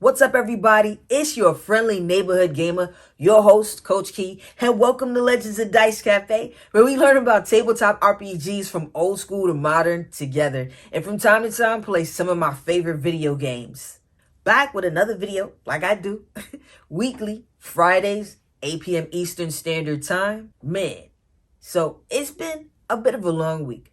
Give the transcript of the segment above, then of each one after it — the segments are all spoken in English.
What's up, everybody? It's your friendly neighborhood gamer, your host, Coach Key, and welcome to Legends of Dice Cafe, where we learn about tabletop RPGs from old school to modern together, and from time to time play some of my favorite video games. Back with another video, like I do, weekly, Fridays, 8 p.m. Eastern Standard Time. Man, so it's been a bit of a long week.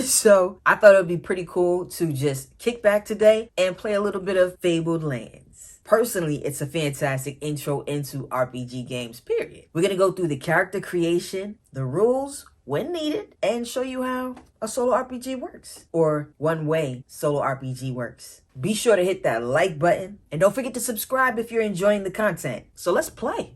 So I thought it would be pretty cool to just kick back today and play a little bit of Fabled Lands. Personally, it's a fantastic intro into RPG games, period. We're going to go through the character creation, the rules when needed, and show you how a solo RPG works, or one way solo RPG works. Be sure to hit that like button, and don't forget to subscribe if you're enjoying the content. So let's play.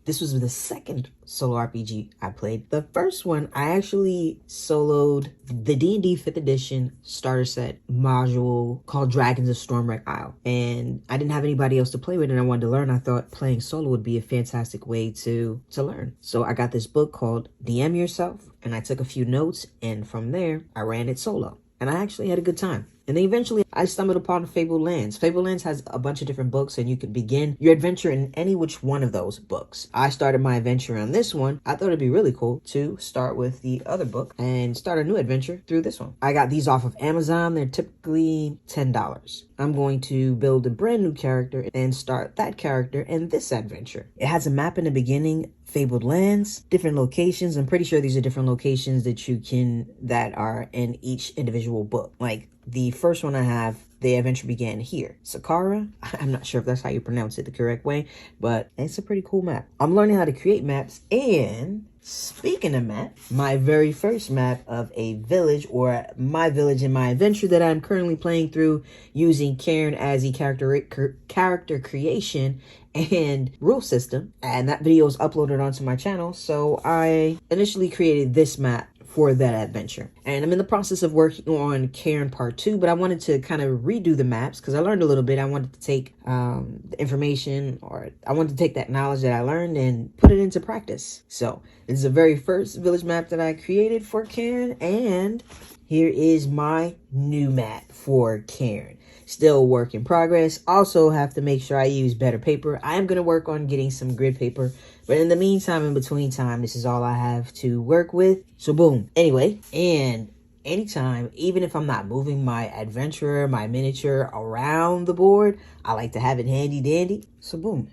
This was the second solo RPG I played. The first one, I actually soloed the D&D 5th edition starter set module called Dragons of Stormwreck Isle. And I didn't have anybody else to play with and I wanted to learn. I thought playing solo would be a fantastic way to learn. So I got this book called DM Yourself and I took a few notes and from there, I ran it solo. And I actually had a good time. And then eventually I stumbled upon Fabled Lands. Fabled Lands has a bunch of different books and you can begin your adventure in any which one of those books. I started my adventure on this one. I thought it'd be really cool to start with the other book and start a new adventure through this one. I got these off of Amazon. They're typically $10. I'm going to build a brand new character and start that character in this adventure. It has a map in the beginning, Fabled Lands, different locations. I'm pretty sure these are different locations that are in each individual book. Like the first one I have, the adventure began here. Sakara, I'm not sure if that's how you pronounce it the correct way, but it's a pretty cool map. I'm learning how to create maps, and speaking of map, my very first map of a village, or my village in my adventure that I'm currently playing through using Karen as a character creation and rule system, and that video was uploaded onto my channel, so I initially created this map for that adventure. And I'm in the process of working on Karen Part 2, but I wanted to kind of redo the maps because I learned a little bit. I wanted to take the information, or I wanted to take that knowledge that I learned and put it into practice. So this is the very first village map that I created for Karen, and here is my new map for Karen. Still work in progress. Also have to make sure I use better paper. I am going to work on getting some grid paper. But in the meantime, in between time, this is all I have to work with. So boom. Anyway, and anytime, even if I'm not moving my adventurer, my miniature around the board, I like to have it handy dandy. So boom.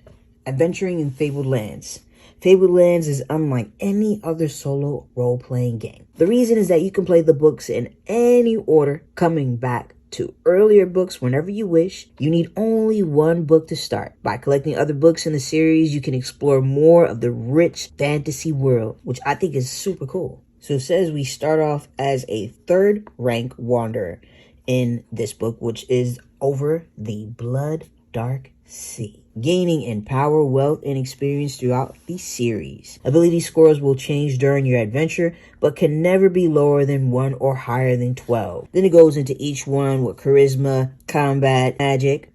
Adventuring in Fabled Lands. Fabled Lands is unlike any other solo role-playing game. The reason is that you can play the books in any order, coming back to earlier books whenever you wish. You need only one book to start. By collecting other books in the series, you can explore more of the rich fantasy world, which I think is super cool. So it says we start off as a 3rd rank wanderer in this book, which is over the Blood Dark Sea, gaining in power, wealth, and experience throughout the series. Ability scores will change during your adventure, but can never be lower than 1 or higher than 12. Then it goes into each one with charisma, combat, magic,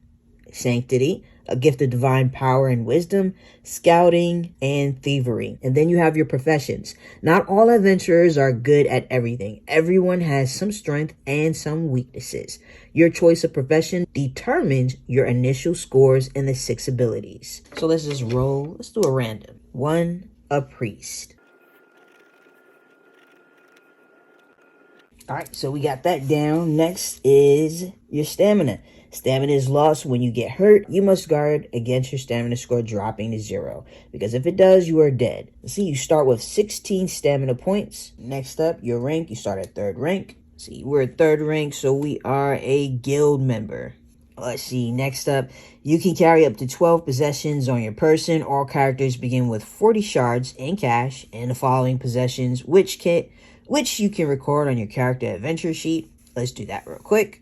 sanctity, a gift of divine power and wisdom, scouting, and thievery. And then you have your professions. Not all adventurers are good at everything. Everyone has some strength and some weaknesses. Your choice of profession determines your initial scores in the 6 abilities. So let's just roll. Let's do a random. 1, a priest. All right, so we got that down. Next is your stamina. Stamina is lost when you get hurt. You must guard against your stamina score dropping to 0. Because if it does, you are dead. See, you start with 16 stamina points. Next up, your rank. You start at 3rd rank. See, we're at 3rd rank, so we are a guild member. Let's see, next up, you can carry up to 12 possessions on your person. All characters begin with 40 shards in cash and the following possessions, which you can record on your character adventure sheet. Let's do that real quick.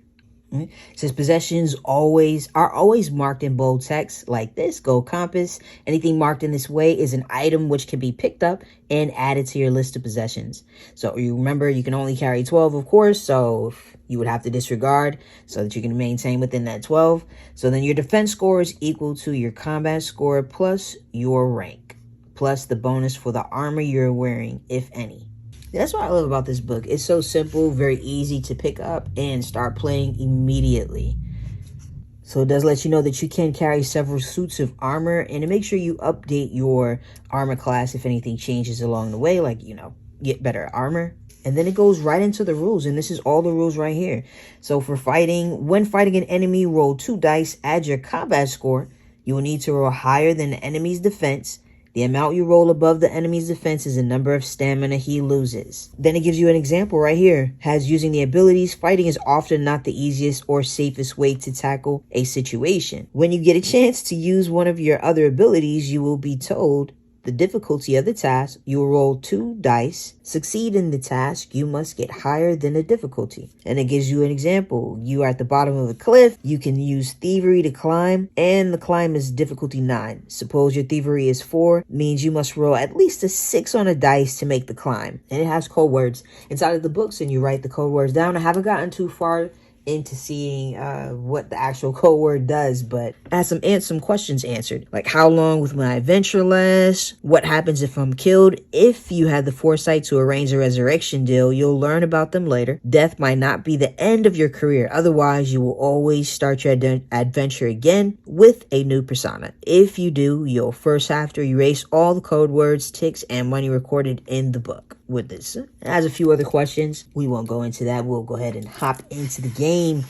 It says possessions are always marked in bold text like this. Gold compass. Anything marked in this way is an item which can be picked up and added to your list of possessions. So you remember you can only carry 12, of course, so you would have to disregard so that you can maintain within that 12. So then your defense score is equal to your combat score plus your rank. plus the bonus for the armor you're wearing, if any. That's what I love about this book. It's so simple, very easy to pick up and start playing immediately. So it does let you know that you can carry several suits of armor, and it makes sure you update your armor class if anything changes along the way, like, get better armor. And then it goes right into the rules, and this is all the rules right here. So for fighting, when fighting an enemy, roll 2 dice, add your combat score. You will need to roll higher than the enemy's defense. The amount you roll above the enemy's defense is the number of stamina he loses. Then it gives you an example right here. Has using the abilities, fighting is often not the easiest or safest way to tackle a situation. When you get a chance to use one of your other abilities, you will be told the difficulty of the task. You will roll 2 dice. Succeed in the task, you must get higher than the difficulty. And it gives you an example. You are at the bottom of a cliff. You can use thievery to climb, and the climb is difficulty 9. Suppose your thievery is 4, means you must roll at least a 6 on a dice to make the climb. And it has code words inside of the books, and you write the code words down. I haven't gotten too far into seeing what the actual code word does, but I had some questions answered, like how long will my adventure last, what happens if I'm killed. If you had the foresight to arrange a resurrection deal, you'll learn about them later. Death might not be the end of your career, otherwise you will always start your adventure again with a new persona. If you do, you'll first have to erase all the code words, ticks, and money recorded in the book. With this, it has a few other questions. We won't go into that. We'll go ahead and hop into the game.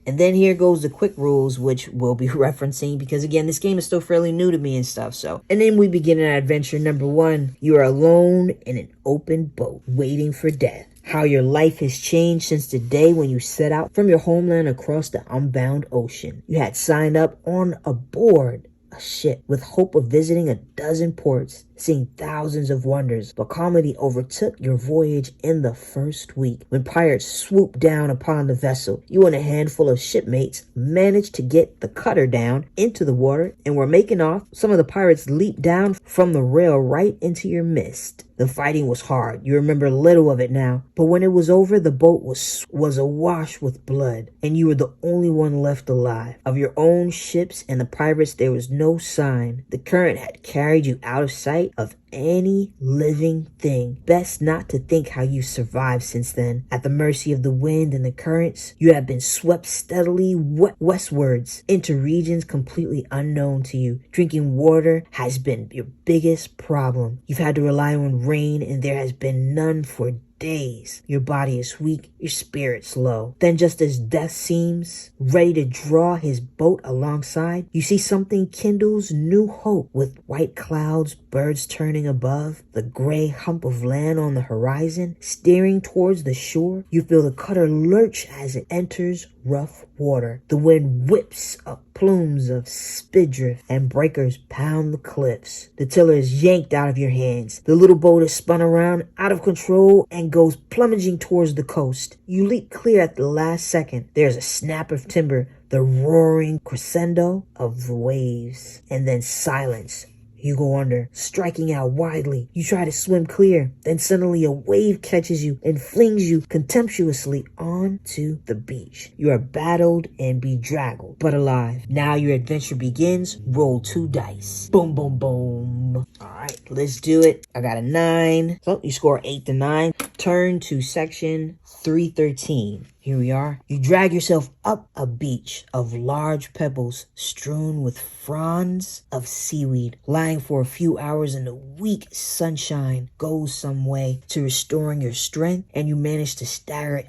And then here goes the quick rules, which we'll be referencing because, again, this game is still fairly new to me and stuff. And then we begin our adventure. Number 1, you are alone in an open boat waiting for death. How your life has changed since the day when you set out from your homeland across the unbound ocean. You had signed up on aboard a ship with hope of visiting a dozen ports, seeing thousands of wonders, but calamity overtook your voyage in the first week. When pirates swooped down upon the vessel, you and a handful of shipmates managed to get the cutter down into the water and were making off. Some of the pirates leaped down from the rail right into your midst. The fighting was hard. You remember little of it now, but when it was over, the boat was awash with blood, and you were the only one left alive. Of your own ships and the pirates, there was no sign. The current had carried you out of sight of any living thing. Best not to think how you survived since then. At the mercy of the wind and the currents, you have been swept steadily westwards into regions completely unknown to you. Drinking water has been your biggest problem. You've had to rely on rain, and there has been none for days. Your body is weak, your spirits low. Then, just as death seems ready to draw his boat alongside, you see something kindles new hope. With white clouds, birds turning above, the gray hump of land on the horizon, steering towards the shore, you feel the cutter lurch as it enters rough water. The wind whips up plumes of spindrift and breakers pound the cliffs. The tiller is yanked out of your hands. The little boat is spun around out of control and goes plummeting towards the coast. You leap clear at the last second. There's a snap of timber, the roaring crescendo of the waves, and then silence. You go under, striking out widely. You try to swim clear, then suddenly a wave catches you and flings you contemptuously onto the beach. You are battled and bedraggled, but alive. Now your adventure begins. Roll 2 dice. Boom, boom, boom. Alright, let's do it. I got a 9. So you score 8 to 9. Turn to section 313. Here we are. You drag yourself up a beach of large pebbles strewn with fronds of seaweed. Lying for a few hours in the weak sunshine goes some way to restoring your strength, and you manage to stagger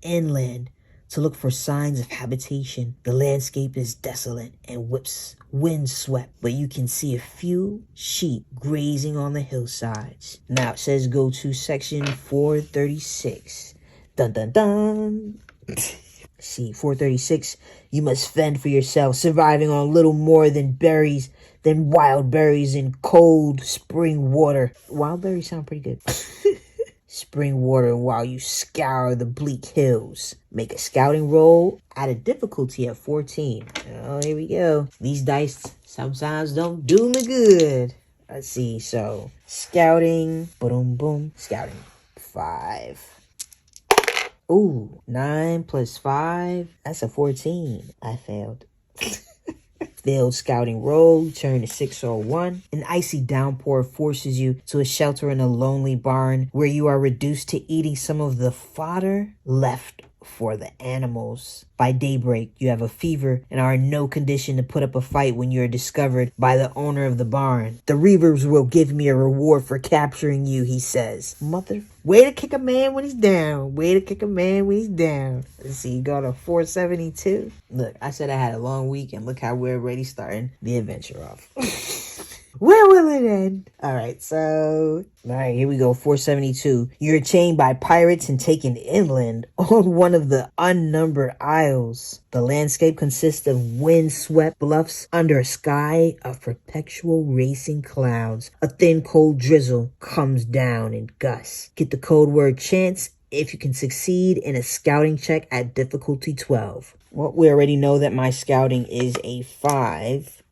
inland to look for signs of habitation. The landscape is desolate and windswept, but you can see a few sheep grazing on the hillsides. Now it says go to section 436. Dun dun dun. See, 436, you must fend for yourself, surviving on little more than wild berries and cold spring water. Wild berries sound pretty good. Spring water while you scour the bleak hills. Make a scouting roll at a difficulty of 14. Oh, here we go. These dice sometimes don't do me good. Let's see, so scouting, boom, boom, scouting, 5. Ooh, 9 plus 5, that's a 14. I failed. Failed scouting roll, turn to 601. An icy downpour forces you to a shelter in a lonely barn where you are reduced to eating some of the fodder left for the animals. By daybreak, you have a fever and are in no condition to put up a fight when you are discovered by the owner of the barn. The Reavers will give me a reward for capturing you, he says. Mother, way to kick a man when he's down. Way to kick a man when he's down. Let's see, you got a 472. Look, I said I had a long week, and look how we're already starting the adventure off. Where will it end? Alright, here we go. 472. You're chained by pirates and taken inland on one of the unnumbered isles. The landscape consists of wind-swept bluffs under a sky of perpetual racing clouds. A thin, cold drizzle comes down in gusts. Get the code word chance if you can succeed in a scouting check at difficulty 12. Well, we already know that my scouting is a 5.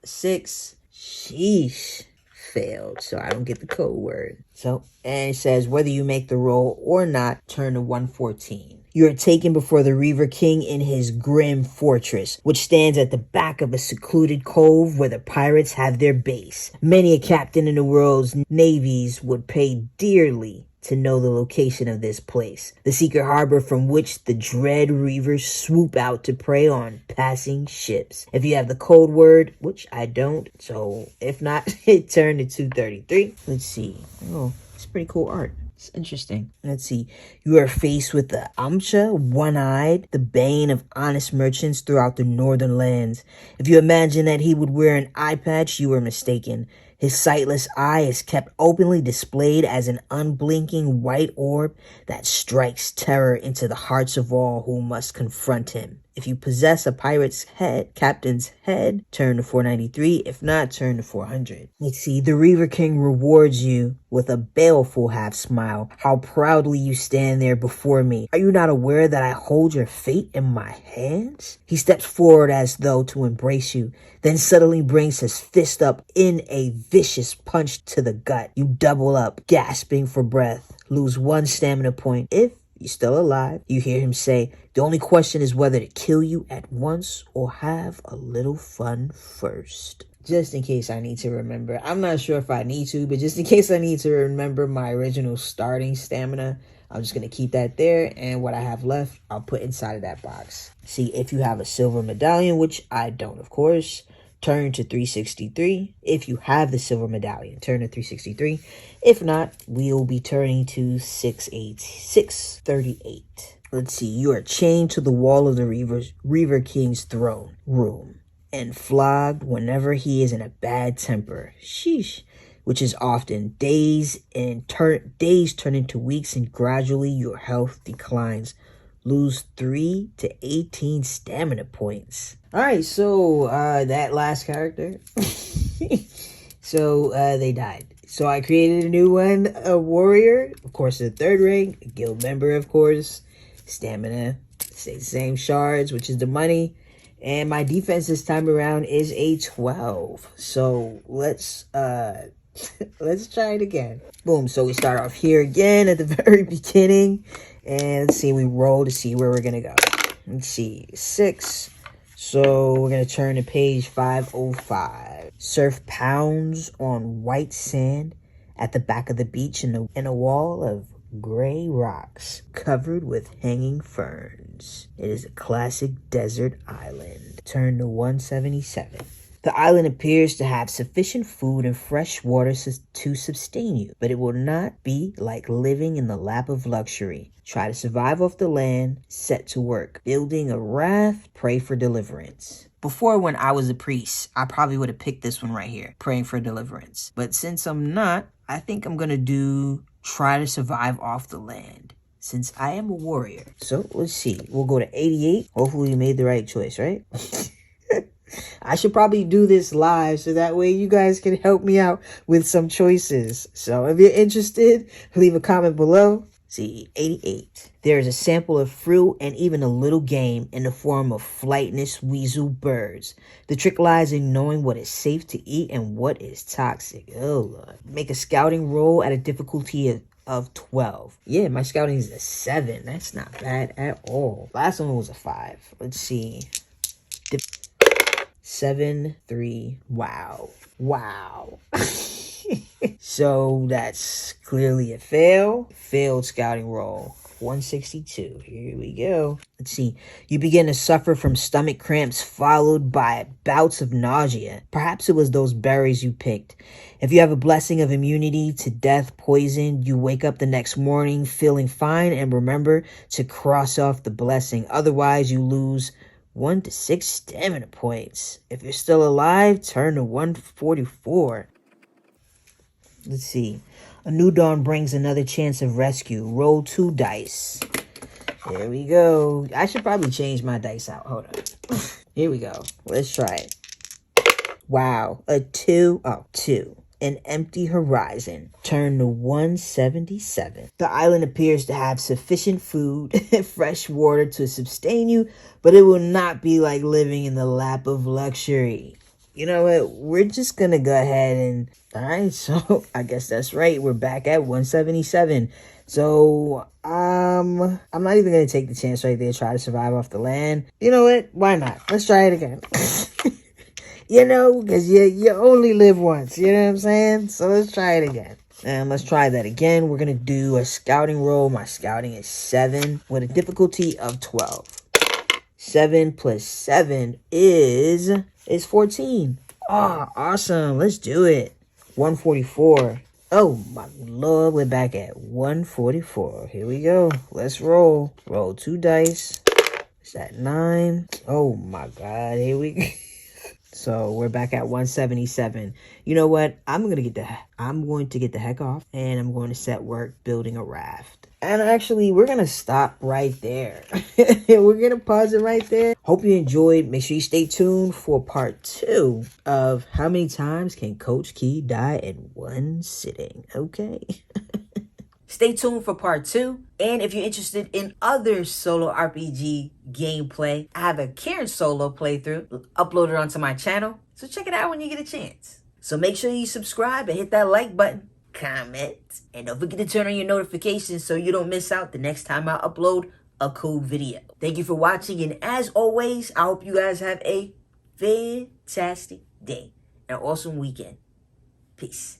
6. Sheesh. Failed, so I don't get the code word. And it says whether you make the roll or not, turn to 114. You are taken before the Reaver King in his grim fortress, which stands at the back of a secluded cove where the pirates have their base. Many a captain in the world's navies would pay dearly to know the location of this place, the secret harbor from which the dread reavers swoop out to prey on passing ships. If you have the code word, which I don't, so if not, it turned to 233. Let's see. Oh, it's pretty cool art. It's interesting. Let's see. You are faced with the Amcha, one-eyed, the bane of honest merchants throughout the northern lands. If you imagine that he would wear an eye patch, you are mistaken. His sightless eye is kept openly displayed as an unblinking white orb that strikes terror into the hearts of all who must confront him. If you possess a pirate's head, captain's head, turn to 493. If not, turn to 400. Let's see. The Reaver King rewards you with a baleful half smile. How proudly you stand there before me. Are you not aware that I hold your fate in my hands? He steps forward as though to embrace you, then suddenly brings his fist up in a vicious punch to the gut. You double up, gasping for breath, lose 1 stamina point. If you're still alive, you hear him say, the only question is whether to kill you at once or have a little fun first. Just in case I need to remember. I'm not sure if I need to, but just in case I need to remember my original starting stamina, I'm just going to keep that there. And what I have left, I'll put inside of that box. See, if you have a silver medallion, which I don't, of course, turn to 363. If you have the silver medallion, turn to 363. If not, we'll be turning to 638. Let's see. You are chained to the wall of the Reaver King's throne room and flogged whenever he is in a bad temper. Sheesh. Which is often. Days turn into weeks, and gradually your health declines. Lose 3 to 18 stamina points. Alright, so that last character. They died. So I created a new one, a warrior. Of course, the 3rd rank, a guild member, of course. Stamina, stay the same. Shards, which is the money. And my defense this time around is a 12. So let's let's try it again. Boom. So we start off here again at the very beginning. And let's see, we roll to see where we're going to go. Let's see, 6. So we're going to turn to page 505. Surf pounds on white sand at the back of the beach in a wall of gray rocks covered with hanging ferns. It is a classic desert island. Turn to 177. The island appears to have sufficient food and fresh water to sustain you, but it will not be like living in the lap of luxury. Try to survive off the land, set to work, building a raft, pray for deliverance. Before, when I was a priest, I probably would have picked this one right here, praying for deliverance. But since I'm not, I think I'm going to do try to survive off the land, since I am a warrior. So let's see. We'll go to 88. Hopefully you made the right choice, right? I should probably do this live so that way you guys can help me out with some choices. So if you're interested, leave a comment below. See, 88. There is a sample of fruit and even a little game in the form of flightless weasel birds. The trick lies in knowing what is safe to eat and what is toxic. Oh, Lord. Make a scouting roll at a difficulty of 12. Yeah, my scouting is a 7. That's not bad at all. Last one was a 5. Let's see. 7, 3. Wow. Wow. So that's clearly a fail. Failed scouting roll. 162. Here we go. Let's see. You begin to suffer from stomach cramps followed by bouts of nausea. Perhaps it was those berries you picked. If you have a blessing of immunity to death, poison, you wake up the next morning feeling fine, and remember to cross off the blessing. Otherwise, you lose 1 to 6 stamina points. If you're still alive, turn to 144. Let's see. A new dawn brings another chance of rescue. Roll 2 dice. There we go. I should probably change my dice out. Hold on. Here we go. Let's try it. Wow. A 2. Oh, 2. An empty horizon. Turn to 177. The island appears to have sufficient food and fresh water to sustain you, but it will not be like living in the lap of luxury. You know what? We're just going to go ahead and... Alright, so I guess that's right. We're back at 177. So, I'm not even going to take the chance right there, try to survive off the land. You know what? Why not? Let's try it again. You know, because you only live once. You know what I'm saying? So let's try it again. And let's try that again. We're going to do a scouting roll. My scouting is 7 with a difficulty of 12. 7 plus 7 is 14. Oh, awesome. Let's do it. 144. Oh, my Lord. We're back at 144. Here we go. Let's roll. Roll 2 dice. Is that 9? Oh, my God. Here we go. So we're back at 177. You know what? I'm going to get the heck off, and I'm going to set work building a raft. And actually, we're going to stop right there. We're going to pause it right there. Hope you enjoyed. Make sure you stay tuned for part 2 of how many times can Coach Key die in one sitting. Okay. Stay tuned for part 2. And if you're interested in other solo RPG gameplay, I have a Karen solo playthrough uploaded onto my channel. So check it out when you get a chance. So make sure you subscribe and hit that like button, comment, and don't forget to turn on your notifications so you don't miss out the next time I upload a cool video. Thank you for watching, and as always, I hope you guys have a fantastic day and an awesome weekend. Peace.